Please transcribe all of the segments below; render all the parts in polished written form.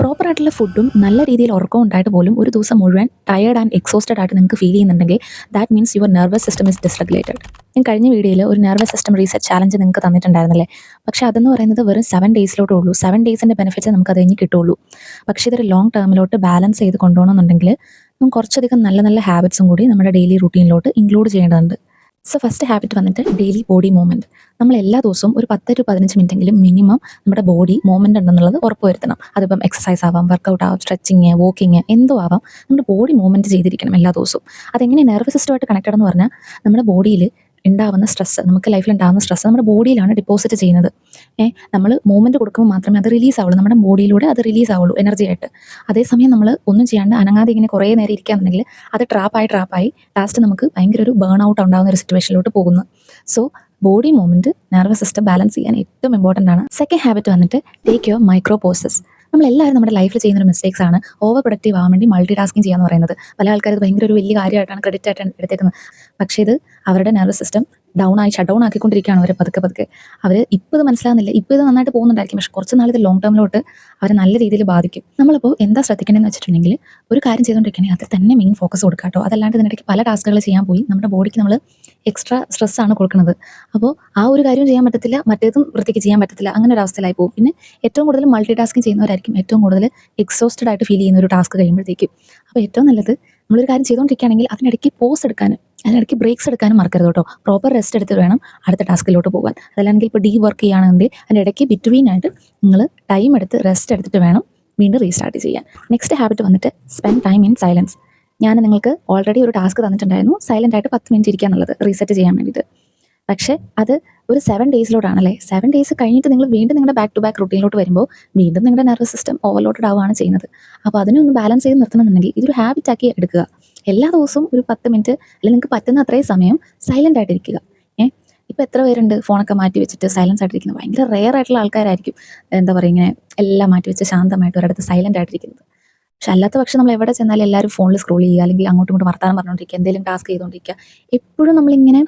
പ്രോപ്പറായിട്ടുള്ള ഫുഡും നല്ല രീതിയിൽ ഉറക്കവും ഉണ്ടായിട്ട് പോലും ഒരു ദിവസം മുഴുവൻ ടയേർഡ് ആൻഡ് എക്സോസ്റ്റഡ് ആയിട്ട് നിങ്ങൾക്ക് ഫീൽ ചെയ്യുന്നുണ്ടെങ്കിൽ that means your nervous system is dysregulated. ഞാൻ കഴിഞ്ഞ വീഡിയോയിൽ ഒരു നെർവസ് സിസ്റ്റം റീസെറ്റ് ചാലഞ്ച് നിങ്ങൾക്ക് തന്നിട്ടുണ്ടായിരുന്നല്ലേ. പക്ഷേ അതെന്ന് പറയുന്നത് വെറും 7 ഡേയ്സിലോട്ടേ ഉള്ളൂ. 7 ഡേയ്സിൻ്റെ ബെനിഫിറ്റ്സ് നമുക്ക് അത് കഴിഞ്ഞ് കിട്ടുള്ളൂ. പക്ഷേ ഇതൊരു ലോങ് ടേമിലോട്ട് ബാലൻസ് ചെയ്ത് കൊണ്ടുപോകണമെന്നുണ്ടെങ്കിൽ നമുക്ക് കുറച്ചധികം നല്ല നല്ല ഹാബിറ്റ്സും കൂടി നമ്മുടെ ഡെയിലി റൂട്ടീനിലോട്ട് ഇൻക്ലൂഡ് ചെയ്യേണ്ടതുണ്ട്. സോ ഫസ്റ്റ് ഹാബിറ്റ് വന്നിട്ട് ഡെയിലി ബോഡി മൂവ്മെൻറ്റ്. നമ്മൾ എല്ലാ ദിവസവും ഒരു 10 to 15 മിനിറ്റെങ്കിലും മിനിമം നമ്മുടെ ബോഡി മൂവ്മെൻറ്റ് ഉണ്ടെന്നുള്ളത് ഉറപ്പുവരുത്തണം. അതിപ്പം എക്സസൈസ് ആവാം, വർക്കൗട്ട് ആവാം, സ്ട്രെച്ചിങ്, വാക്കിങ് എന്തോ ആവാം. നമ്മുടെ ബോഡി മൂവ്മെൻറ്റ് ചെയ്തിരിക്കണം എല്ലാ ദിവസവും. അതെങ്ങനെ നെർവസ് സിസ്റ്റമായിട്ട് കണക്റ്റഡ് എന്ന് പറഞ്ഞാൽ നമ്മുടെ ബോഡിയിൽ ഉണ്ടാവുന്ന സ്ട്രെസ്സ്, നമുക്ക് ലൈഫിൽ ഉണ്ടാകുന്ന സ്ട്രെസ്സ് നമ്മുടെ ബോഡിയിലാണ് ഡിപ്പോസിറ്റ് ചെയ്യുന്നത്. നമ്മൾ മൂവ്മെൻറ്റ് കൊടുക്കുമ്പോൾ മാത്രമേ അത് റിലീസ് ആവുള്ളൂ, നമ്മുടെ ബോഡിയിലൂടെ അത് റിലീസ് ആവുള്ളൂ എനർജി ആയിട്ട്. അതേസമയം നമ്മൾ ഒന്നും ചെയ്യാണ്ട് അനങ്ങാതെ ഇങ്ങനെ കുറേ നേരം ഇരിക്കുകയാണെന്നുണ്ടെങ്കിൽ അത് ട്രാപ്പായി ലാസ്റ്റ് നമുക്ക് ഭയങ്കര ഒരു ബേൺ ഔട്ട് ഉണ്ടാകുന്ന ഒരു സിറ്റുവേഷനിലോട്ട് പോകുന്നു. So body movement nervous system balance ചെയ്യാൻ ഏറ്റവും ഇമ്പോർട്ടൻ്റ് ആണ്. സെക്കൻഡ് ഹാബിറ്റ് വന്നിട്ട് ടേക്ക് യുവർ മൈക്രോ പോസസ്. നമ്മളെല്ലാവരും നമ്മുടെ ലൈഫിൽ ചെയ്യുന്നൊരു മിസ്റ്റേക്സ് ആണ് ഓവർ പ്രൊഡക്റ്റീവ് ആവാൻ വേണ്ടി മൾട്ടി ടാസ്കിങ് ചെയ്യാന്ന് പറയുന്നത്. പല ആൾക്കാർ ഭയങ്കര ഒരു വലിയ കാര്യമായിട്ടാണ് ക്രെഡിറ്റ് ആയിട്ടാണ് എടുത്തേക്കുന്നത്. പക്ഷേ ഇത് അവരുടെ നെർവസ് സിസ്റ്റം ഷട്ട് ഡൗൺ ആക്കിക്കൊണ്ടിരിക്കുകയാണ് അവർ പതുക്കെ. അവർ ഇപ്പോൾ ഇത് മനസ്സിലാകുന്നില്ല, ഇപ്പോൾ ഇത് നന്നായിട്ട് പോകുന്നുണ്ടായിരിക്കും, പക്ഷേ കുറച്ച് നാൾ ഇത് ലോങ് ടേമിലോട്ട് അവരെ നല്ല രീതിയിൽ ബാധിക്കും. നമ്മളിപ്പോൾ എന്താ ശ്രദ്ധിക്കേണ്ടതെന്ന് വെച്ചിട്ടുണ്ടെങ്കിൽ ഒരു കാര്യം ചെയ്തുകൊണ്ടിരിക്കുകയാണെങ്കിൽ അതിൽ തന്നെ മെയിൻ ഫോക്കസ് കൊടുക്കുക കേട്ടോ. അതല്ലാണ്ട് ഇതിനിടയ്ക്ക് പല ടാസ്കുകൾ ചെയ്യാൻ പോയി നമ്മുടെ ബോഡിക്ക് നമ്മൾ എക്സ്ട്രാ സ്ട്രെസ്സാണ് കൊടുക്കുന്നത്. അപ്പോൾ ആ ഒരു കാര്യം ചെയ്യാൻ പറ്റത്തില്ല, മറ്റേതും വൃത്തിക്ക് ചെയ്യാൻ പറ്റത്തില്ല, അങ്ങനെ ഒരു അവസ്ഥയിലായി പോകും. പിന്നെ ഏറ്റവും കൂടുതൽ മൾട്ടി ടാസ്കിങ് ചെയ്യുന്നവരായിരിക്കും ഏറ്റവും കൂടുതൽ എക്സോസ്റ്റഡ് ആയിട്ട് ഫീൽ ചെയ്യുന്ന ഒരു ടാസ്ക് കഴിയുമ്പോഴത്തേക്കും. അപ്പോൾ ഏറ്റവും നല്ലത് നമ്മളൊരു കാര്യം ചെയ്തുകൊണ്ടിരിക്കുകയാണെങ്കിൽ അതിനിടയ്ക്ക് പോസ് എടുക്കാനും അതിനിടയ്ക്ക് ബ്രേക്സ് എടുക്കാനും മറക്കരുത് കേട്ടോ. പ്രോപ്പർ റെസ്റ്റ് എടുത്തിട്ട് വേണം അടുത്ത ടാസ്കിലോട്ട് പോകാൻ. അതല്ലെങ്കിൽ ഇപ്പോൾ ഡീപ് വർക്ക് ചെയ്യുകയാണെങ്കിൽ അതിൻ്റെ ഇടയ്ക്ക് ബിറ്റ്വീൻ ആയിട്ട് നിങ്ങൾ ടൈം എടുത്ത് റെസ്റ്റ് എടുത്തിട്ട് വേണം വീണ്ടും റീസ്റ്റാർട്ട് ചെയ്യാൻ. നെക്സ്റ്റ് ഹാബിറ്റ് വന്നിട്ട് സ്പെൻഡ് ടൈം ഇൻ സൈലൻസ്. ഞാൻ നിങ്ങൾക്ക് ഓൾറെഡി ഒരു ടാസ്ക് തന്നിട്ടുണ്ടായിരുന്നു, സൈലൻ്റ് ആയിട്ട് 10 മിനിറ്റ് ഇരിക്കുക എന്നുള്ളത് റീസെറ്റ് ചെയ്യാൻ വേണ്ടിയിട്ട്. പക്ഷേ അത് ഒരു 7 ഡേയ്സിലോട്ടാണല്ലേ. 7 ഡേയ്സ് കഴിഞ്ഞിട്ട് നിങ്ങൾ വീണ്ടും നിങ്ങളുടെ ബാക്ക് ടു ബാക്ക് റൂട്ടീനിലോട്ട് വരുമ്പോൾ വീണ്ടും നിങ്ങളുടെ നെർവസ് സിസ്റ്റം ഓവർലോഡഡ് ആവുകയാണ് ചെയ്യുന്നത്. അപ്പോൾ അതിനെ ഒന്ന് ബാലൻസ് ചെയ്ത് നിർത്തണമെന്നുണ്ടെങ്കിൽ ഇതൊരു ഹാബിറ്റാക്കി എടുക്കുക. എല്ലാ ദിവസവും ഒരു 10 മിനിറ്റ് അല്ലെങ്കിൽ നിങ്ങൾക്ക് പറ്റുന്ന അത്രയും സമയം സൈലൻ്റ് ആയിട്ടിരിക്കുക. ഇപ്പോൾ എത്ര പേരുണ്ട് ഫോണൊക്കെ മാറ്റി വെച്ചിട്ട് സൈലൻസ് ആയിട്ടിരിക്കുന്നത്? ഭയങ്കര റെയർ ആയിട്ടുള്ള ആൾക്കാരായിരിക്കും എന്താ പറയുക ഇങ്ങനെ എല്ലാം മാറ്റി വെച്ച് ശാന്തമായിട്ട് ഒരിടത്ത് സൈലൻ്റ് ആയിട്ടിരിക്കുന്നത്. പക്ഷെ അല്ലാത്ത പക്ഷം നമ്മൾ എവിടെ ചെന്നാലും എല്ലാവരും ഫോണിൽ സ്ക്രോൾ ചെയ്യുക, അല്ലെങ്കിൽ അങ്ങോട്ടും ഇങ്ങോട്ടും വർത്താനം പറഞ്ഞുകൊണ്ടിരിക്കുക, എന്തെങ്കിലും ടാസ്ക് ചെയ്തുകൊണ്ടിരിക്കുക. എപ്പോഴും നമ്മളിങ്ങനെ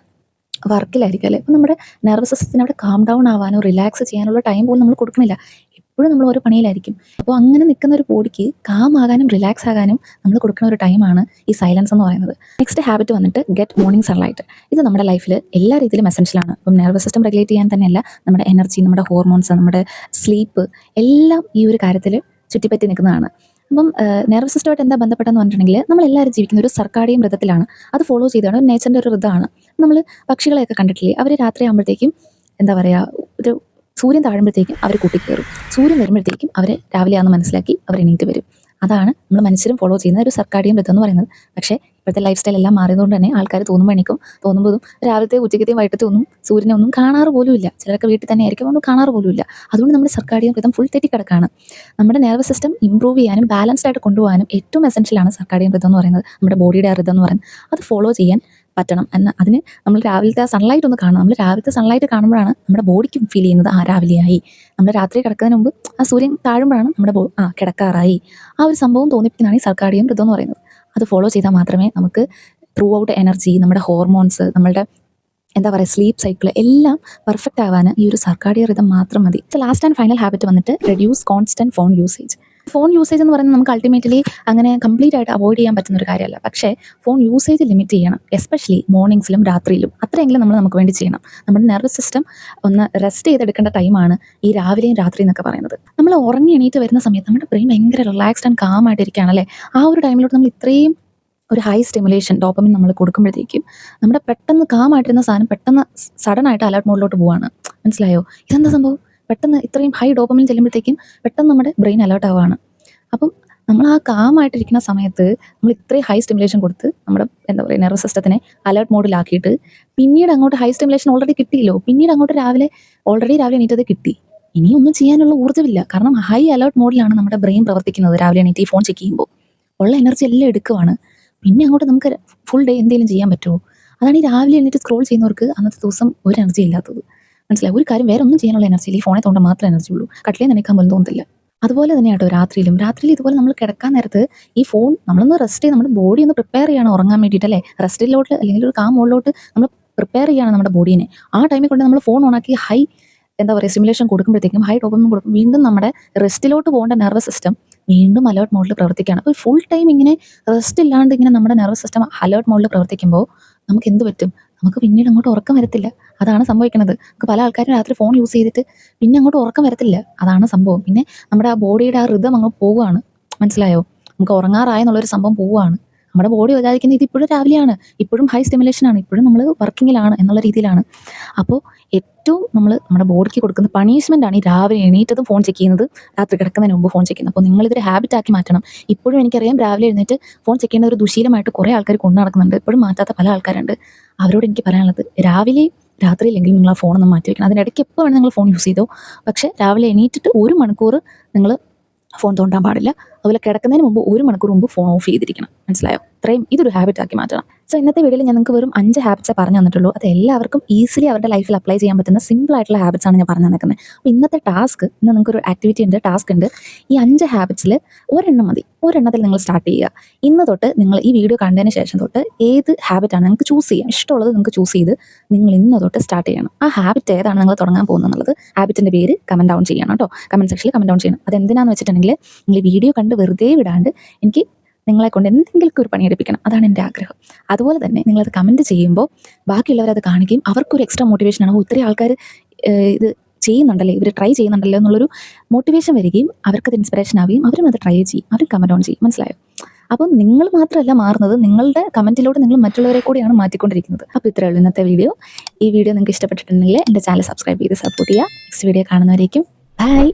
വർക്കിലായിരിക്കും അല്ലേ. ഇപ്പം നമ്മുടെ നെർവസ് സിസ്റ്റത്തിന് അവിടെ കാം ഡൗൺ ആവാനോ റിലാക്സ് ചെയ്യാനുള്ള ടൈം പോലും നമ്മൾ കൊടുക്കുന്നില്ല. എപ്പോഴും നമ്മൾ ഓരോ പണിയിലായിരിക്കും. അപ്പോൾ അങ്ങനെ നിൽക്കുന്ന ഒരു ബോഡിക്ക് കാം ആകാനും റിലാക്സ് ആകാനും നമ്മൾ കൊടുക്കുന്ന ഒരു ടൈമാണ് ഈ സൈലൻസ് എന്ന് പറയുന്നത്. നെക്സ്റ്റ് ഹാബിറ്റ് വന്നിട്ട് ഗെറ്റ് മോർണിംഗ് സൺലൈറ്റ്. ഇത് നമ്മുടെ ലൈഫിൽ എല്ലാ രീതിയിലും എസെൻഷ്യലാണ്. ഇപ്പം നെർവസ് സിസ്റ്റം റെഗുലേറ്റ് ചെയ്യാൻ തന്നെയല്ല, നമ്മുടെ എനർജി, നമ്മുടെ ഹോർമോൺസ്, നമ്മുടെ സ്ലീപ്പ് എല്ലാം ഈ ഒരു കാര്യത്തിൽ ചുറ്റിപ്പറ്റി നിൽക്കുന്നതാണ്. അപ്പം നെർവസ് സിസ്റ്റമായിട്ട് എന്താ ബന്ധപ്പെട്ടെന്ന് പറഞ്ഞിട്ടുണ്ടെങ്കിൽ നമ്മളെല്ലാവരും ജീവിക്കുന്ന ഒരു സർക്കാഡിയൻ റിതത്തിലാണ്. അത് ഫോളോ ചെയ്താണ്, നേച്ചറിൻ്റെ ഒരു റിതമാണ്. നമ്മൾ പക്ഷികളെയൊക്കെ കണ്ടിട്ടില്ലേ, അവർ രാത്രി ആകുമ്പോഴത്തേക്കും എന്താ പറയുക, ഒരു സൂര്യൻ താഴുമ്പോഴത്തേക്കും അവർ കൂട്ടിക്കയറും, സൂര്യൻ വരുമ്പോഴത്തേക്കും അവർ രാവിലെയാണെന്ന് മനസ്സിലാക്കി അവർ എണീറ്റ് വരും. അതാണ് നമ്മൾ മനുഷ്യരും ഫോളോ ചെയ്യുന്ന ഒരു സർക്കാഡിയൻ റിതം എന്ന് പറയുന്നത്. പക്ഷേ ഇപ്പോഴത്തെ ലൈഫ് സ്റ്റൈൽ എല്ലാം മാറിയതുകൊണ്ട് തന്നെ ആൾക്കാർ തോന്നുമ്പോൾ എണീക്കും, തോന്നുമ്പോഴും രാവിലത്തെ ഉച്ചക്കത്തെയും വൈകിട്ടത്തെയും ഒന്നും സൂര്യനെ ഒന്നും കാണാറ് പോലും ഇല്ല. ചിലരൊക്കെ വീട്ടിൽ തന്നെ ആയിരിക്കും, ഒന്നും കാണാറ് പോലും ഇല്ല. അതുകൊണ്ട് നമ്മുടെ സർക്കാഡിയൻ റിതം ഫുൾ തെറ്റിക്കിടക്കാണ്. നമ്മുടെ നെർവസ് സിസ്റ്റം ഇമ്പ്രൂവ് ചെയ്യാനും ബാലൻസ്ഡ് ആയിട്ട് കൊണ്ടുപോകാനും ഏറ്റവും എസെൻഷ്യലാണ് സർക്കാഡിയൻ റിതം എന്ന് പറയുന്നത്. നമ്മുടെ ബോഡിയുടെ ആ റിതം എന്ന് പറയുന്നത് അത് ഫോളോ ചെയ്യാൻ പറ്റണം. അതിന് നമ്മൾ രാവിലത്തെ ആ സൺലൈറ്റ് ഒന്ന് കാണണം. നമ്മൾ രാവിലത്തെ സൺലൈറ്റ് കാണുമ്പോഴാണ് നമ്മുടെ ബോഡിക്ക് ഫീൽ ചെയ്യുന്നത് രാവിലെയായി. നമ്മൾ രാത്രി കിടക്കുന്നതിന് മുമ്പ് ആ സൂര്യൻ താഴുമ്പോഴാണ് നമ്മുടെ കിടക്കാറായി. ആ ഒരു സംഭവം തോന്നിപ്പിക്കുന്നതാണ് ഈ സർക്കാഡിയൻ റിതം എന്ന് പറയുന്നത്. അത് ഫോളോ ചെയ്താൽ മാത്രമേ നമുക്ക് ത്രൂ ഔട്ട് എനർജി, നമ്മുടെ ഹോർമോൺസ്, നമ്മളുടെ എന്താ പറയുക സ്ലീപ്പ് സൈക്കിൾ എല്ലാം പെർഫെക്റ്റ് ആവാൻ ഈ ഒരു സർക്കാഡിയൻ റിതം മാത്രം മതി. ലാസ്റ്റ് ആൻഡ് ഫൈനൽ ഹാബിറ്റ് വന്നിട്ട് reduce constant phone usage. Phone usage എന്ന് പറയുന്നത് നമുക്ക് അൾട്ടിമേറ്റ്ലി അങ്ങനെ കംപ്ലീറ്റ് ആയിട്ട് അവോയ്ഡ് ചെയ്യാൻ പറ്റുന്ന ഒരു കാര്യമല്ല. പക്ഷേ ഫോൺ യൂസേജ് ലിമിറ്റ് ചെയ്യണം, എസ്പെഷ്യലി മോർണിംഗ്സിലും രാത്രിയിലും. അത്രയെങ്കിലും നമുക്ക് വേണ്ടി ചെയ്യണം. നമ്മുടെ നെർവസ് സിസ്റ്റം ഒന്ന് റെസ്റ്റ് ചെയ്തെടുക്കേണ്ട ടൈമാണ് ഈ രാവിലെയും രാത്രി എന്നൊക്കെ പറയുന്നത്. നമ്മൾ ഉറങ്ങി എണീറ്റ് വരുന്ന സമയത്ത് നമ്മുടെ ബ്രെയിൻ ഭയങ്കര റിലാക്സ്ഡ് ആൻഡ് കാം ആയിട്ടിരിക്കുകയാണല്ലേ. ആ ഒരു ടൈമിലോട്ട് നമ്മൾ ഇത്രയും ഒരു ഹൈ സ്റ്റിമുലേഷൻ ഡോപ്പമിൻ നമ്മൾ കൊടുക്കുമ്പോഴത്തേക്കും നമ്മുടെ പെട്ടെന്ന് കാമായിട്ടിരുന്ന സാധനം പെട്ടെന്ന് സഡൻ ആയിട്ട് അലർട്ട് മോഡിലോട്ട് പോവാണ്. മനസ്സിലായോ? ഇതെന്താ സംഭവം? പെട്ടെന്ന് ഇത്രയും ഹൈ ഡോപ്പമിൻ ചെല്ലുമ്പോഴത്തേക്കും പെട്ടെന്ന് നമ്മുടെ ബ്രെയിൻ അലേർട്ട് ആവുകയാണ്. അപ്പം നമ്മൾ ആ കാമായിട്ടിരിക്കുന്ന സമയത്ത് നമ്മൾ ഇത്രയും ഹൈ സ്റ്റിമുലേഷൻ കൊടുത്ത് നമ്മുടെ എന്താ പറയുക നെർവസ് സിസ്റ്റത്തിനെ അലേർട്ട് മോഡിലാക്കിയിട്ട് പിന്നീട് അങ്ങോട്ട് ഹൈ സ്റ്റിമുലേഷൻ ഓൾറെഡി കിട്ടിയല്ലോ, പിന്നീട് അങ്ങോട്ട് രാവിലെ എണീറ്റത് കിട്ടി, ഇനി ഒന്നും ചെയ്യാനുള്ള ഊർജ്ജമില്ല. കാരണം ഹൈ അലേർട്ട് മോഡിലാണ് നമ്മുടെ ബ്രെയിൻ പ്രവർത്തിക്കുന്നത്. രാവിലെ എണീറ്റ് ഈ ഫോൺ ചെക്ക് ചെയ്യുമ്പോൾ ഉള്ള എനർജി എല്ലാം എടുക്കുവാണ്. പിന്നെ അങ്ങോട്ട് നമുക്ക് ഫുൾ ഡേ എന്തെങ്കിലും ചെയ്യാൻ പറ്റുമോ? അതാണ് ഈ രാവിലെ എണീറ്റ് സ്ക്രോൾ ചെയ്യുന്നവർക്ക് അന്നത്തെ ദിവസം ഒരു എനർജി ഇല്ലാത്തത്. മനസ്സിലായി? ഒരു കാര്യം വേറെ ഒന്നും ചെയ്യാനുള്ള എനർജി ഇല്ല, ഈ ഫോണെ തോണ്ട മാത്രമേ എനർജി ഉള്ളൂ. കട്ടിലേ നനയ്ക്കാൻ പോലും തോന്നത്തില്ല. അതുപോലെ തന്നെ കേട്ടോ രാത്രിയിൽ ഇതുപോലെ നമ്മൾ കിടക്കാൻ നേരത്ത് ഈ ഫോൺ നമ്മളൊന്ന് റെസ്റ്റ് ചെയ്ത് നമ്മുടെ ബോഡി ഒന്ന് പ്രിപ്പയർ ചെയ്യണം ഉറങ്ങാൻ വേണ്ടിയിട്ടല്ലേ. റെസ്റ്റിലോട്ട് അല്ലെങ്കിൽ ഒരു കാം മോഡിലോട്ട് നമ്മൾ പ്രിപ്പയർ ചെയ്യണം നമ്മുടെ ബോഡീനെ. ആ ടൈമിൽ കൊണ്ട് നമ്മൾ ഫോൺ ഓണാക്കി ഹൈ എന്താ പറയുക സ്റ്റിമുലേഷൻ കൊടുക്കുമ്പോഴത്തേക്കും ഹൈ ഡോപ്പമിൻ കൊടുക്കും. വീണ്ടും നമ്മുടെ റെസ്റ്റിലോട്ട് പോകേണ്ട നെർവസ് സിസ്റ്റം വീണ്ടും അലേർട്ട് മോഡിൽ പ്രവർത്തിക്കുകയാണ്. അപ്പോൾ ഫുൾ ടൈം ഇങ്ങനെ റെസ്റ്റ് ഇല്ലാണ്ട് ഇങ്ങനെ നമ്മുടെ നെർവസ് സിസ്റ്റം അലേർട്ട് മോഡിൽ പ്രവർത്തിക്കുമ്പോൾ നമുക്ക് എന്ത് പറ്റും? നമുക്ക് പിന്നീട് അങ്ങോട്ട് ഉറക്കം വരത്തില്ല. അതാണ് സംഭവിക്കുന്നത്. നമുക്ക് പല ആൾക്കാരും രാത്രി ഫോൺ യൂസ് ചെയ്തിട്ട് പിന്നെ അങ്ങോട്ട് ഉറക്കം വരത്തില്ല. അതാണ് സംഭവം. പിന്നെ നമ്മുടെ ആ ബോഡിയുടെ ആ റിതം അങ്ങ് പോവുകയാണ്. മനസ്സിലായോ? നമുക്ക് ഉറങ്ങാറായെന്നുള്ളൊരു സംഭവം പോവുകയാണ്. നമ്മുടെ ബോഡി വിചാരിക്കുന്നത് ഇത് ഇപ്പോഴും രാവിലെയാണ്, ഇപ്പോഴും ഹൈ സ്റ്റിമുലേഷൻ ആണ്, ഇപ്പോഴും നമ്മൾ വർക്കിങ്ങിലാണ് എന്നുള്ള രീതിയിലാണ്. അപ്പോൾ ഏറ്റവും നമ്മൾ നമ്മുടെ ബോഡിക്ക് കൊടുക്കുന്ന പണിഷ്മെൻ്റ് ആണ് ഈ രാവിലെ എണീറ്റതും ഫോൺ ചെക്ക് ചെയ്യുന്നത്, രാത്രി കിടക്കുന്നതിന് മുമ്പ് ഫോൺ ചെക്ക് ചെയ്യുന്നത്. അപ്പോൾ നിങ്ങളിതൊരു ഹാബിറ്റ് ആക്കി മാറ്റണം. ഇപ്പോഴും എനിക്കറിയാം രാവിലെ എഴുന്നേറ്റ് ഫോൺ ചെക്ക് ചെയ്യുന്ന ഒരു ദുശീലമായിട്ട് കുറേ ആൾക്കാർ കൊണ്ടു നടക്കുന്നുണ്ട്. ഇപ്പോഴും മാറ്റാത്ത പല ആൾക്കാരുണ്ട്. അവരോട് എനിക്ക് പറയാനുള്ളത്, രാവിലെ രാത്രിയിലെങ്കിലും നിങ്ങൾ ആ ഫോണൊന്ന് മാറ്റി വയ്ക്കണം. അതിനിടയ്ക്ക് എപ്പോൾ വേണം നിങ്ങൾ ഫോൺ യൂസ് ചെയ്തോ, പക്ഷേ രാവിലെ എണീറ്റിട്ട് 1 മണിക്കൂർ നിങ്ങൾ ഫോൺ തോണ്ടാൻ പാടില്ല. അതുപോലെ കിടക്കുന്നതിന് മുമ്പ് 1 മണിക്കൂർ മുമ്പ് ഫോൺ ഓഫ് ചെയ്തിരിക്കണം. മനസ്സിലായോ? ഇത്രയും ഇതൊരു ഹാബിറ്റ് ആക്കി മാറ്റണം. സോ ഇന്നത്തെ വീഡിയോയിൽ ഞാൻ നിങ്ങൾക്ക് വെറും 5 ഹാബിറ്റ്സേ പറഞ്ഞു തന്നിട്ടുള്ളൂ. അത് എല്ലാവർക്കും ഈസിലി അവരുടെ ലൈഫിൽ അപ്ലൈ ചെയ്യാൻ പറ്റുന്ന സിമ്പിൾ ആയിട്ടുള്ള ഹാബിറ്റ്സ് ആണ് ഞാൻ പറഞ്ഞു തന്നിരിക്കുന്നത്. അപ്പോൾ ഇന്നത്തെ ടാസ്ക്, ഇന്ന് നിങ്ങൾക്കൊരു ആക്ടിവിറ്റി ഉണ്ട്, ടാസ്ക് ഉണ്ട്. ഈ 5 ഹാബിറ്റ്സിൽ ഒരെണ്ണം മതി. ഒരെണ്ണത്തിൽ നിങ്ങൾ സ്റ്റാർട്ട് ചെയ്യുക. ഇന്ന് തൊട്ട് നിങ്ങൾ ഈ വീഡിയോ കണ്ടതിന് ശേഷം തൊട്ട് ഏത് ഹാബിറ്റാണ് നിങ്ങൾക്ക് ചൂസ് ചെയ്യാം, ഇഷ്ടമുള്ളത് നിങ്ങൾക്ക് ചൂസ് ചെയ്ത് നിങ്ങൾ ഇന്ന് തൊട്ട് സ്റ്റാർട്ട് ചെയ്യണം. ആ ഹാബിറ്റ് ഏതാണ് നിങ്ങൾ തുടങ്ങാൻ പോകുന്നത് എന്നുള്ളത് ഹാബിറ്റിൻ്റെ പേര് കമൻറ്റ് ഡൗൺ ചെയ്യണം കേട്ടോ. കമൻറ്റ് സെക്ഷനിൽ കമൻറ്റ് ഡൗൺ ചെയ്യണം. അതെന്തിനാന്ന് വെച്ചിട്ടുണ്ടെങ്കിൽ നിങ്ങൾ വീഡിയോ കണ്ട് വെറുതെ വിടാണ്ട് എനിക്ക് നിങ്ങളെ കൊണ്ട് എന്തെങ്കിലുമൊക്കെ ഒരു പണിയെടുപ്പിക്കണം. അതാണ് എൻ്റെ ആഗ്രഹം. അതുപോലെ തന്നെ നിങ്ങളത് കമൻറ്റ് ചെയ്യുമ്പോൾ ബാക്കിയുള്ളവരത് കാണിക്കുകയും അവർക്കൊരു എക്സ്ട്രാ മോട്ടിവേഷനാണ്. ഒത്തിരി ആൾക്കാർ ഇത് ചെയ്യുന്നുണ്ടല്ലേ, ഇവർ ട്രൈ ചെയ്യുന്നുണ്ടല്ലോ എന്നുള്ളൊരു മോട്ടിവേഷൻ വരികയും അവർക്കത് ഇൻസ്പിറേഷൻ ആവുകയും അവരും അത് ട്രൈ ചെയ്യും, അവർ കമൻറ്റ് ഓൺ ചെയ്യും. മനസ്സിലായോ? അപ്പം നിങ്ങൾ മാത്രമല്ല മാറുന്നത്, നിങ്ങളുടെ കമൻറ്റിലൂടെ നിങ്ങൾ മറ്റുള്ളവരെ കൂടിയാണ് മാറ്റിക്കൊണ്ടിരിക്കുന്നത്. അപ്പോൾ ഇത്രയേ ഉള്ളൂ ഇന്നത്തെ വീഡിയോ. ഈ വീഡിയോ നിങ്ങൾക്ക് ഇഷ്ടപ്പെട്ടിട്ടുണ്ടെങ്കിൽ എൻ്റെ ചാനൽ സബ്സ്ക്രൈബ് ചെയ്ത് സപ്പോർട്ട് ചെയ്യുക. നെക്സ്റ്റ് വീഡിയോ കാണുന്നവരേക്കും ബൈ.